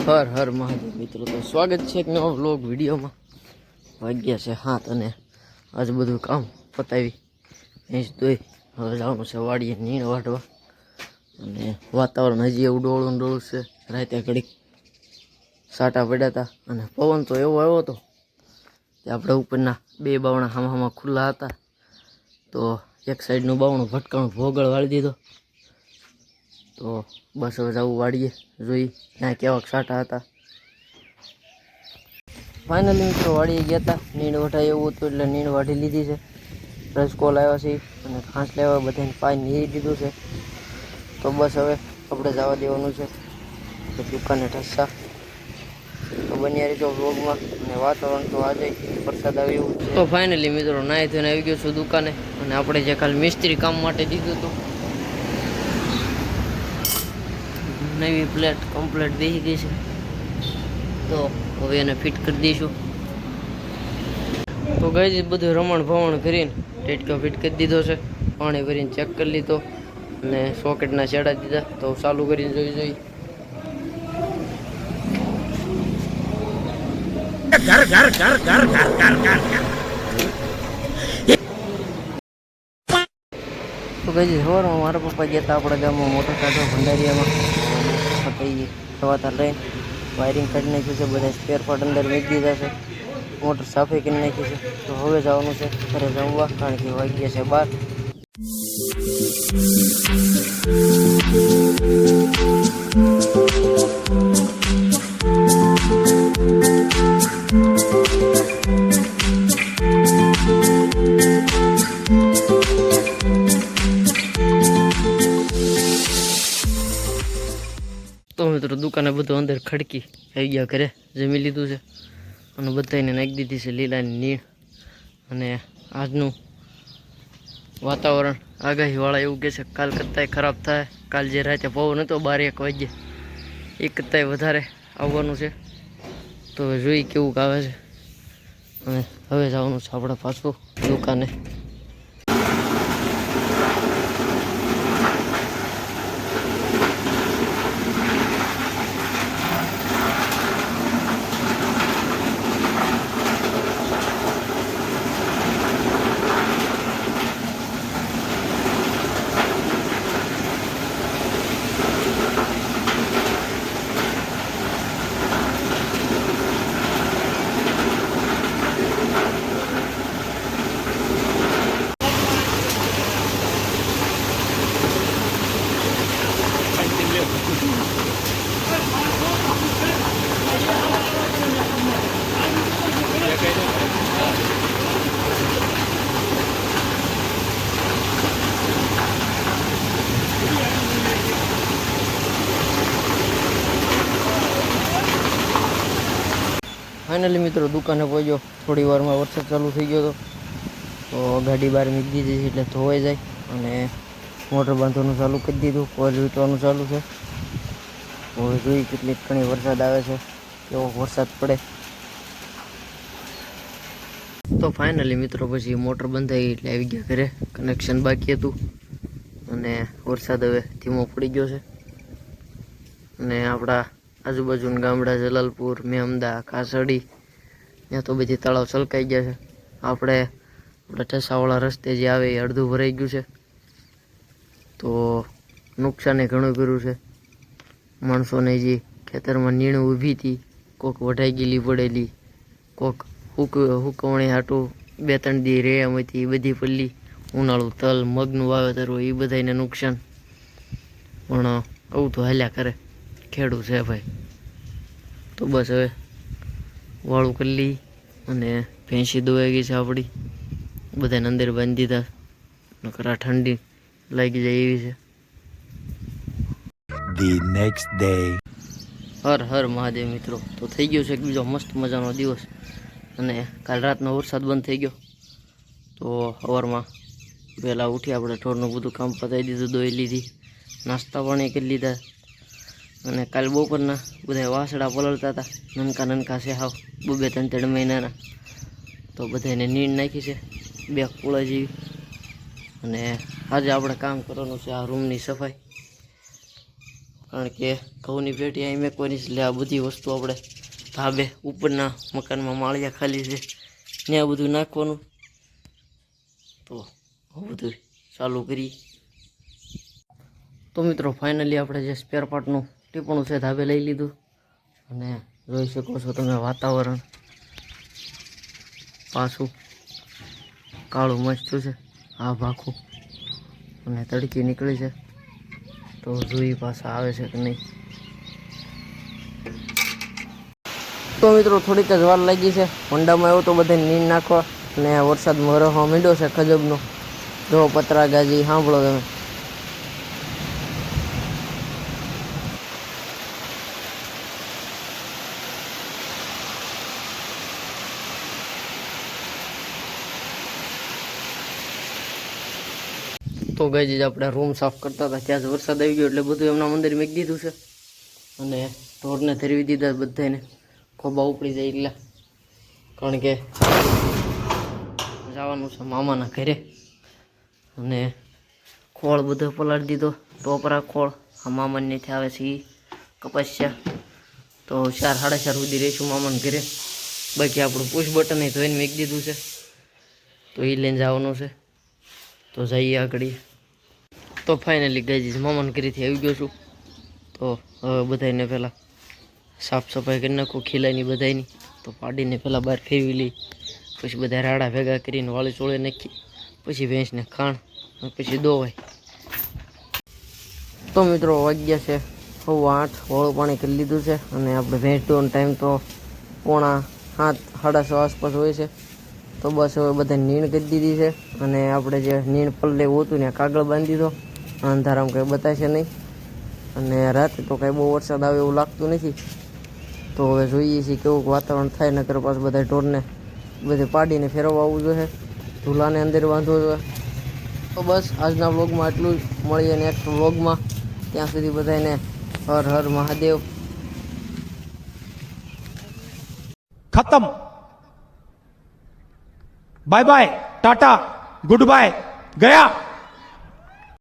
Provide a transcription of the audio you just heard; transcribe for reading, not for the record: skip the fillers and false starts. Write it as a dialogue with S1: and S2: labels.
S1: હર હર મહાદેવ મિત્રો, તો સ્વાગત છે એક નવા વ્લોગ વિડીયોમાં. વાગ્યા છે 7 અને આજ બધું કામ પતાવી ભેંસ દોઈ હવે જવાનું છે વાડીએ નીણ વાઢવા. અને વાતાવરણ હજી એવું ડોળું છે. રાતે ઘડીક સાટા પડ્યા હતા અને પવન તો એવો આવ્યો હતો કે આપણે ઉપરના બે બાવણા હામાં ખુલ્લા હતા, તો એક સાઈડનું બાવણું ભટકાણું ભોગળ વાળી દીધો. તો બસ હવે જવું વાડીએ, જોઈ ત્યાં કેવાક સાટા હતા. ફાઇનલી મિત્રો વાડીએ ગયા હતા, નીણ વઢાય એવું હતું એટલે નીણ વાઢી લીધી છે. રસકો લાવ્યા છે અને ઘાસ લાવ્યા, બધાને પાઈ નીરી દીધું છે. તો બસ હવે આપણે જવા દેવાનું છે દુકાને ઠસ્સા. તો બન્યા રહીજો વ્લોગમાં. અને વાતાવરણ તો આજે વરસાદ આવે એવું છે. તો ફાઇનલી મિત્રો નાહી ધોઈને આવી ગયો છું દુકાને. અને આપણે જે કાલ મિસ્ત્રી કામ માટે દીધું હતું, નવી પ્લેટ કમ્પ્લીટ બેસી ગઈ છે, તો હવે એને ફિટ કરી દઈશું. તો ગઈ બધું રમણ ભમણ કરીને ટેટકો ફિટ કરી દીધો છે. પાણી ભરીને ચેક કરી લીધો અને સોકેટના છેડા દીધા. તો ચાલુ કરીને જોઈ તો કઈ સવારમાં મારા પપ્પા ગયા હતા આપણા ગામમાં મોટર કાઢવા ભંડારીયામાં. સવાતા લઈને વાયરિંગ કાઢી નાખ્યું છે, બધા સ્પેર પાર્ટ અંદર મૂકી દીધા છે, મોટર સાફે કરી નાખી છે. તો હવે જવાનું છે ઘરે જમવા, કારણ કે વાગ્યા છે 12. તો મિત્રો દુકાને બધું અંદર ખડકી આવી ગયા, ઘરે જમી લીધું છે અને બધાને નાખી દીધી છે લીલાની નીણ. અને આજનું વાતાવરણ આગાહીવાળા એવું કહે છે કાલ કરતાંય ખરાબ થાય. કાલ જે રાતે પવન હતો 12-1 વાગ્યે એ કરતાંય વધારે આવવાનું છે. તો જોઈ કેવું આવે છે. અને હવે જવાનું છે આપણે પાછું દુકાને. ફાઇનલી મિત્રો દુકાને પહોંચ્યો. થોડી વારમાં વરસાદ ચાલુ થઈ ગયો હતો, તો ગાડી બહાર મૂકી દીધી છે એટલે ધોવાઈ જાય. અને મોટર બાંધવાનું ચાલુ કરી દીધું, કોલ વીંટવાનું ચાલુ છે. હવે જોઈ કેટલી ઘણી વરસાદ આવે છે, કેવો વરસાદ પડે. તો ફાઇનલી મિત્રો પછી મોટર બંધાઈ એટલે આવી ગયા ઘરે. કનેક્શન બાકી હતું અને વરસાદ હવે ધીમો પડી ગયો છે. અને આપણા આજુબાજુના ગામડા જલાલપુર, મેમદા, કાસડી, ત્યાં તો બધી તળાવ છલકાઈ ગયા છે. આપણે ઠસાવાળા રસ્તે જે આવે એ અડધું ભરાઈ ગયું છે. તો નુકસાને ઘણું કર્યું છે. માણસોને જે ખેતરમાં નીણ ઊભી હતી, કોક વઢાઈ ગયેલી પડેલી, કોક હુકવણી હાટું 2-3 દી રે એમ હતી, એ બધી પલ્લી. ઉનાળું તલ મગનું વાવેતર હોય એ બધાને નુકસાન. પણ આવું તો હાલ્યા કરે, ખેડૂત છે ભાઈ. તો બસ હવે વાળું કરી લઈ અને ભેંસી દોવાઈ ગઈ છે આપણી, બધાને અંદર બાંધી દીધા. નકર આ ઠંડી લાગી જાય એવી છે.
S2: The next day.
S1: હર હર મહાદેવ મિત્રો, તો થઈ ગયો છે એક બીજો મસ્ત મજાનો દિવસ. અને કાલ રાતનો વરસાદ બંધ થઈ ગયો. તો સવારમાં વહેલા ઉઠી આપણે ઢોરનું બધું કામ પતાવી દીધું, દોઈ લીધી, નાસ્તા પાણી કરી લીધા. અને કાલ બપોરના બધા વાસડા પલળતા હતા, નનકા છે હાવ 2-3 મહિનાના. તો બધાને નીણ નાખી છે 2 કુળા જેવી. અને આજે આપણે કામ કરવાનું છે આ રૂમની સફાઈ. કારણ કે ઘઉંની પેટી અહીં મેકવાની છે એટલે આ બધી વસ્તુ આપણે ધાબે ઉપરના મકાનમાં માળિયા ખાલી છે ત્યાં બધું નાખવાનું. તો બધું ચાલુ કરી. તો મિત્રો ફાઇનલી આપણે જે સ્પેર પાર્ટનું ટીપણું છે ધાબે લઈ લીધું અને જોઈ શકો છો તમે વાતાવરણ પાછું કાળું મસ્ત છે આ ભાખું અને તડકી નીકળી છે. તો જોઈ પાછા આવે છે કે નહીં. તો મિત્રો થોડીક જ વાર લાગી છે હોન્ડામાં આવ્યો તો બધાને નીંદ નાખવા અને વરસાદ વરસવા માંડ્યો છે ખજબનો. જો પતરા ગાજી સાંભળો તમે. તો ગાજી આપણે રૂમ સાફ કરતા હતા ત્યાં જ વરસાદ આવી ગયો એટલે બધું એમના મંદિર મેકી દીધું છે અને ઢોરને ધરવી દીધા બધાને ખોબા ઉપડી જાય એટલે. કારણ કે જવાનું છે મામાના ઘરે અને ખોળ બધો પલાળી દીધો. ટોપરા ખોળ આ મામાનેથી આવે છે એ કપાસ્યા. તો 4 સાડા 4 સુધી રહીશું મામાના ઘરે. બાકી આપણું પુશ બટન એ ધોઈને મેકી દીધું છે તો એ લઈને જવાનું છે. તો જઈએ આગળ. તો ફાઇનલી ગાઈઝ મામાના ઘરેથી આવી ગયો છું. તો હવે બધાને પહેલાં સાફ સફાઈ કરી નાખું ખીલાની બધાની. તો પાડીને પહેલાં બહાર ફેરવી લઈ, પછી બધા રાડા ભેગા કરીને વાળી ચોળે નાખી, પછી ભેંસને ખાણ પછી દોવાય. તો મિત્રો વાગ્યા છે 8:15 વાળું પાણી કરી લીધું છે અને આપણે ભેંસ દોવાનો ટાઈમ તો 6:45 6:30 આસપાસ હોય છે. તો બસ હવે બધા નીણ કરી દીધી છે અને આપણે જે નીણ પલ્લે હોતું ને કાગળ બાંધી દીધો. અંધારામાં કંઈ બતાવશે નહીં અને રાતે તો કાંઈ બહુ વરસાદ આવે એવું લાગતું નથી. તો હવે જોઈએ છીએ કેવું વાતાવરણ થાય. નકર પાછું બધા ઢોરને બધે પાડીને ફેરવવા આવવું જોઈએ, ઝૂલાને અંદર બાંધવો જોઈએ. તો બસ આજના વ્લોગમાં એટલું જ. મળીએ નેક્સ્ટ વ્લોગમાં. ત્યાં સુધી બધાને હર હર મહાદેવ.
S2: खत्म. Bye bye, tata, goodbye, गया.